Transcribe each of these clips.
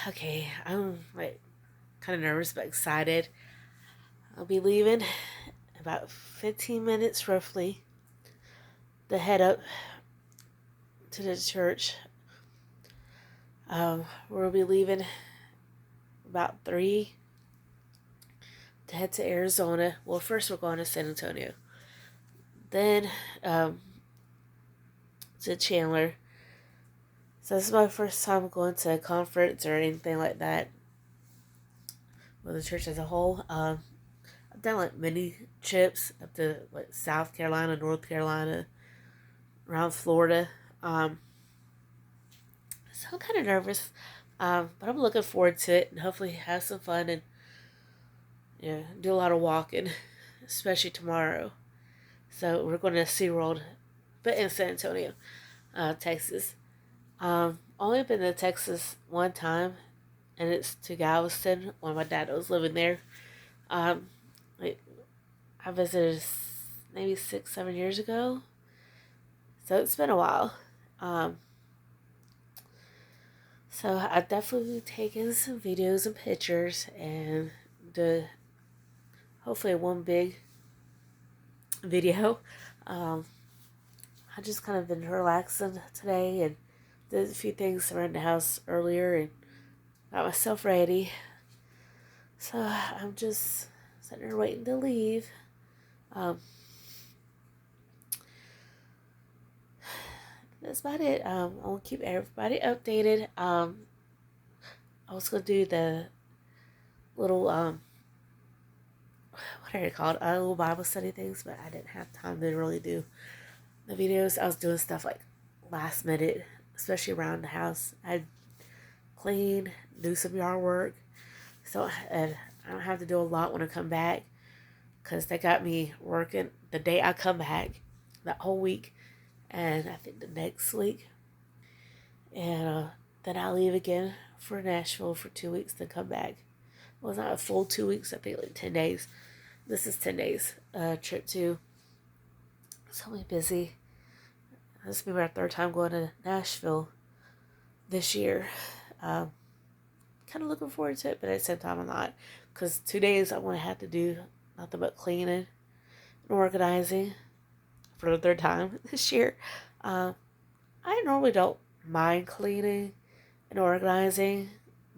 Okay, I'm like kind of nervous but excited. I'll be leaving about 15 minutes roughly to head up to the church. We'll be leaving about 3 to head to Arizona. Well, first we're going to San Antonio, then um, to Chandler. So this is my first time going to a conference or anything like that with the church as a whole. I've done like mini trips up to like South Carolina, North Carolina, around Florida. Um, so I'm kind of nervous, but I'm looking forward to it and hopefully have some fun and do a lot of walking, especially tomorrow. So we're going to SeaWorld, but in San Antonio, Texas. Only been to Texas one time, and it's to Galveston when my dad was living there. Um, like, I visited maybe 6, 7 years ago, so it's been a while. Um, so I've definitely taken some videos and pictures, and the hopefully one big video. Um, I just kind of been relaxing today and did a few things around the house earlier and got myself ready. So I'm just sitting there waiting to leave. Um, that's about it. I'll keep everybody updated. I was gonna do the little what are they called? Little Bible study things, but I didn't have time to really do the videos. I was doing stuff like last minute, especially around the house. I'd clean, do some yard work, so and I don't have to do a lot when I come back because they got me working the day I come back, that whole week, and I think the next week, and then I leave again for Nashville for 2 weeks, then come back. Well, it's not a full 2 weeks. I think like 10 days. This is 10 days trip too. So I'll be busy. This will be my third time going to Nashville this year. Um, Kind of looking forward to it, but at the same time I'm not, because 2 days I'm gonna have to do nothing but cleaning and organizing for the third time this year. Um, I normally don't mind cleaning and organizing,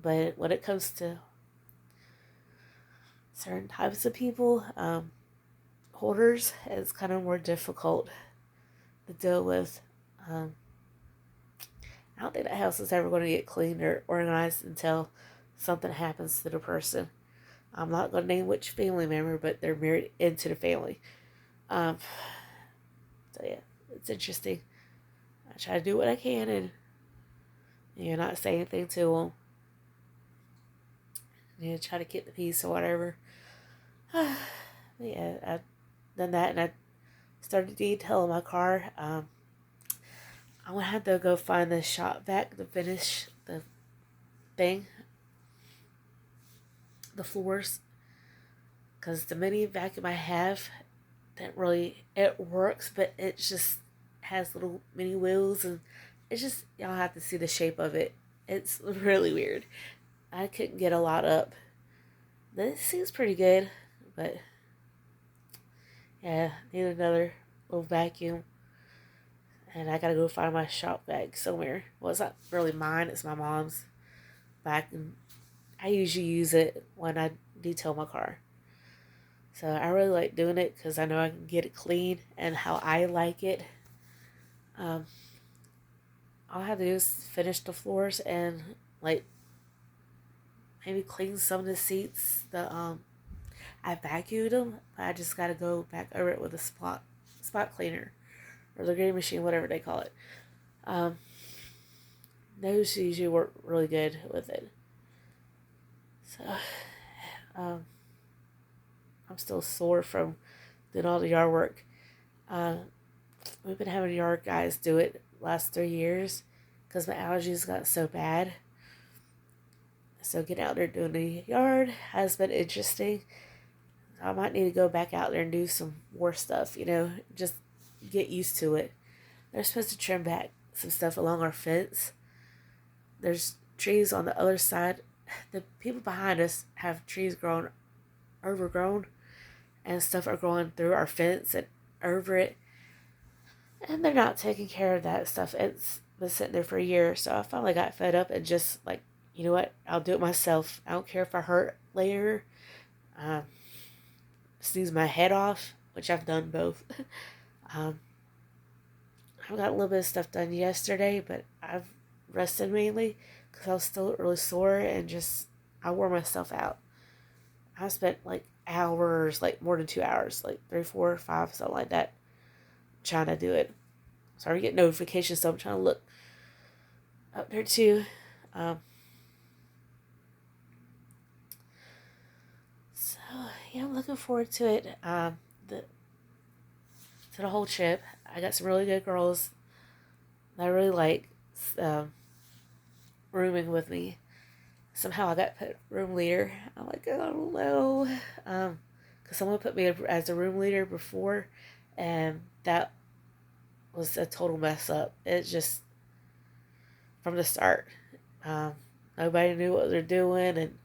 but when it comes to certain types of people, hoarders, it's kind of more difficult to deal with. Um, I don't think that house is ever going to get cleaned or organized until something happens to the person. I'm not going to name which family member, but they're married into the family. Um, so yeah, it's interesting. I try to do what I can and not say anything to them. Try to keep the peace or whatever. Yeah, I've done that and I started detailing my car. I'm gonna have to go find the shop vac to finish the thing, the floors, because the mini vacuum I have, that really it works, but it just has little mini wheels and it's just y'all have to see the shape of it. It's really weird. I couldn't get a lot up. This seems pretty good, but yeah, need another little vacuum. And I gotta go find my shop vac somewhere. Well, it's not really mine, it's my mom's vac. And I usually use it when I detail my car. So I really like doing it because I know I can get it clean and how I like it. Um, all I have to do is finish the floors and like maybe clean some of the seats. I vacuumed them, but I just gotta go back over it with a spot cleaner or the green machine, whatever they call it. Um, those usually work really good with it. So um, I'm still sore from doing all the yard work. Uh, we've been having yard guys do it last 3 years because my allergies got so bad. So getting out there doing the yard has been interesting. I might need to go back out there and do some more stuff, just get used to it. They're supposed to trim back some stuff along our fence. There's trees on the other side. The people behind us have trees grown overgrown, and stuff are growing through our fence and over it. And they're not taking care of that stuff. It's been sitting there for a year. So I finally got fed up and just like, you know what? I'll do it myself. I don't care if I hurt later. Um, Snooze my head off, which I've done both. um, I got a little bit of stuff done yesterday, but I've rested mainly because I was still really sore and just I wore myself out. I spent like hours, like more than 2 hours, like 3, 4, 5, something like that, trying to do it. Sorry, get notifications, so I'm trying to look up there too. Um, so yeah, I'm looking forward to it. The to the whole trip. I got some really good girls that I really like um, rooming with me. Somehow I got put room leader. I'm like, I don't know, because someone put me as a room leader before, and that was a total mess up. It just from the start. Um, Nobody knew what they're doing, and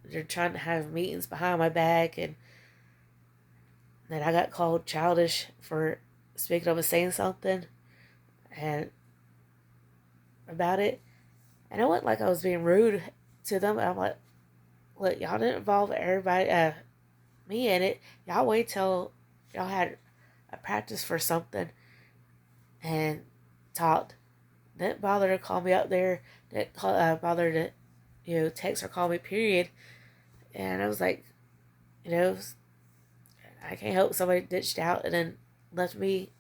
they're trying to have meetings behind my back, and then I got called childish for speaking up and saying something, and about it, and it wasn't like I was being rude to them. I'm like, look, y'all didn't involve everybody, me in it. Y'all wait till y'all had a practice for something and talked. Didn't bother to call me up there. Didn't bother to, text or call me, period. And I was like, you know, I can't help somebody ditched out and then left me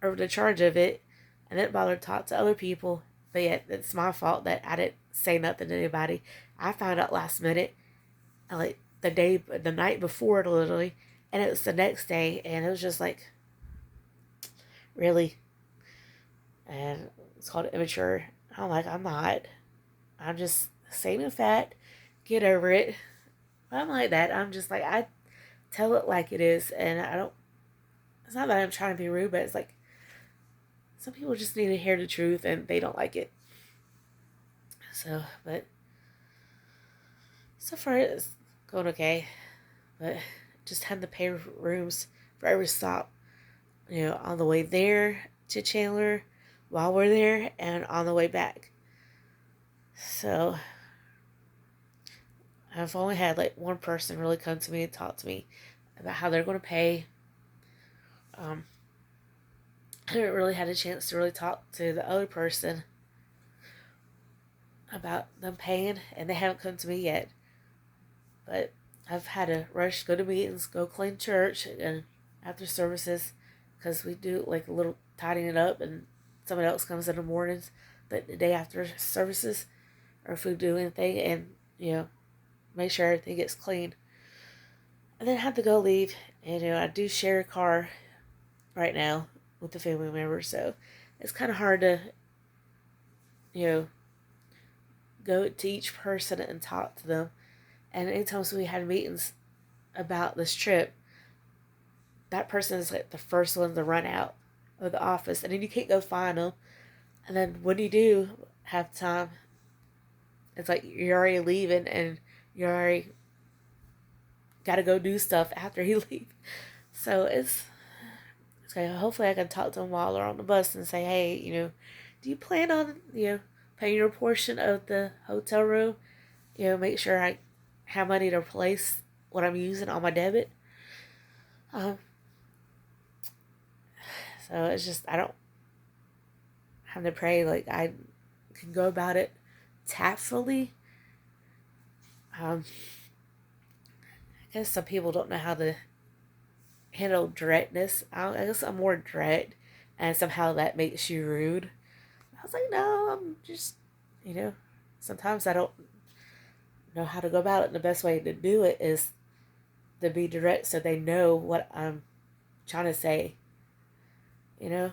over the charge of it and didn't bother to talk to other people. But yet, it's my fault that I didn't say nothing to anybody. I found out last minute, like the night before, literally, and it was the next day, and it was just like, really? And it's called immature. I'm like, I'm not. I'm just saying a fact. Get over it. But I'm like that. I'm just like, I tell it like it is, and I don't. It's not that I'm trying to be rude, but it's like some people just need to hear the truth, and they don't like it. So, but so far it's going okay. But just had to pay rooms for every stop. On the way there to Chandler, while we're there, and on the way back. So I've only had like one person really come to me and talk to me about how they're going to pay. Um, I haven't really had a chance to really talk to the other person about them paying, and they haven't come to me yet. But I've had to rush, go to meetings, go clean church, and after services, because we do like a little tidying it up, and someone else comes in the mornings, the day after services, or if we do anything, and make sure everything gets clean. And then I have to go leave, and I do share a car right now with the family member, so it's kind of hard to you know go to each person and talk to them. And anytime we had meetings about this trip, that person is like the first one to run out of the office, and then you can't go find them. And then when you do have time, it's like you're already leaving, and you already got to go do stuff after you leave. So it's okay. Hopefully, I can talk to them while they're on the bus and say, hey, do you plan on paying your portion of the hotel room? Make sure I have money to replace what I'm using on my debit. Um, so it's just I don't have to pray like I can go about it tactfully. I guess some people don't know how to handle directness. I guess I'm more direct, and somehow that makes you rude. I was like, no, I'm just, sometimes I don't know how to go about it. And the best way to do it is to be direct so they know what I'm trying to say, you know?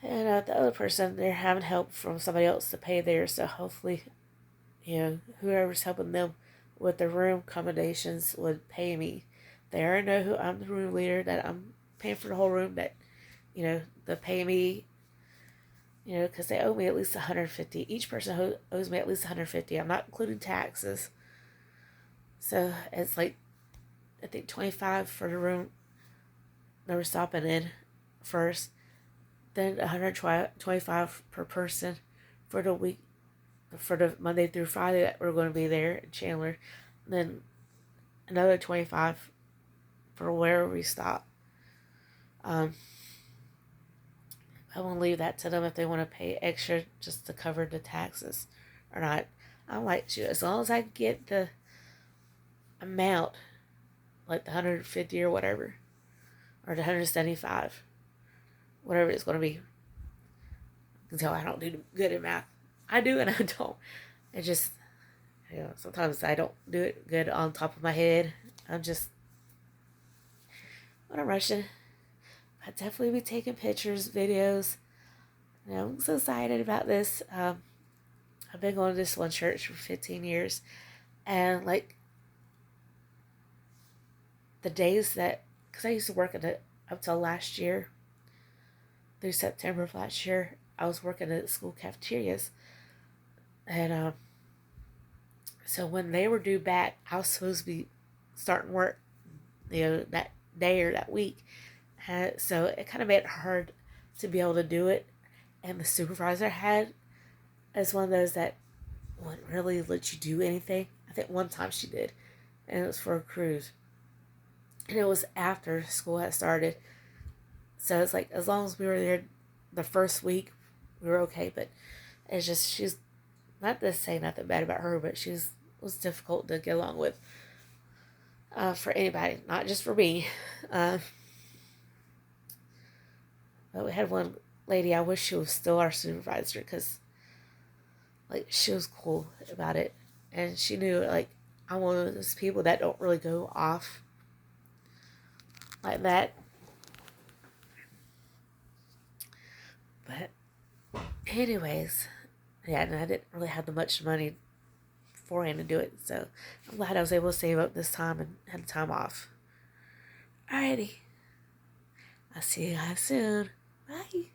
And the other person, they're having help from somebody else to pay theirs. So hopefully, whoever's helping them with the room accommodations would pay me. They already know who I'm the room leader, that I'm paying for the whole room, that, they pay me you know, because they owe me at least 150. Each person owes me at least 150. I'm not including taxes. So it's like, I think 25 for the room they were stopping in first, then 125 per person for the week, for the Monday through Friday that we're going to be there in Chandler, and then another 25 for wherever we stop. I'm going to leave that to them if they want to pay extra just to cover the taxes or not. I'm like, shoot, as long as I get the amount, like the 150 or whatever, or the 175, whatever it's going to be. You can tell I don't do good at math. I do and I don't. It just, you know, sometimes I don't do it good on top of my head. I'm just, when I'm rushing, I'll definitely be taking pictures, videos. You know, I'm so excited about this. I've been going to this one church for 15 years. And like the days that, because I used to work in it up till last year, through September of last year, I was working at school cafeterias. And so when they were due back, I was supposed to be starting work, you know, that day or that week. So it kind of made it hard to be able to do it. And the supervisor had as one of those that wouldn't really let you do anything. I think one time she did, and it was for a cruise. And it was after school had started. So it's like, as long as we were there the first week, we were okay. But it's just, she's, not to say nothing bad about her, but she was difficult to get along with, for anybody, not just for me. But we had one lady, I wish she was still our supervisor, because like she was cool about it, and she knew like I'm one of those people that don't really go off like that. But anyways, yeah, and I didn't really have the much money beforehand to do it, so I'm glad I was able to save up this time and had time off. Alrighty, I'll see you guys soon. Bye.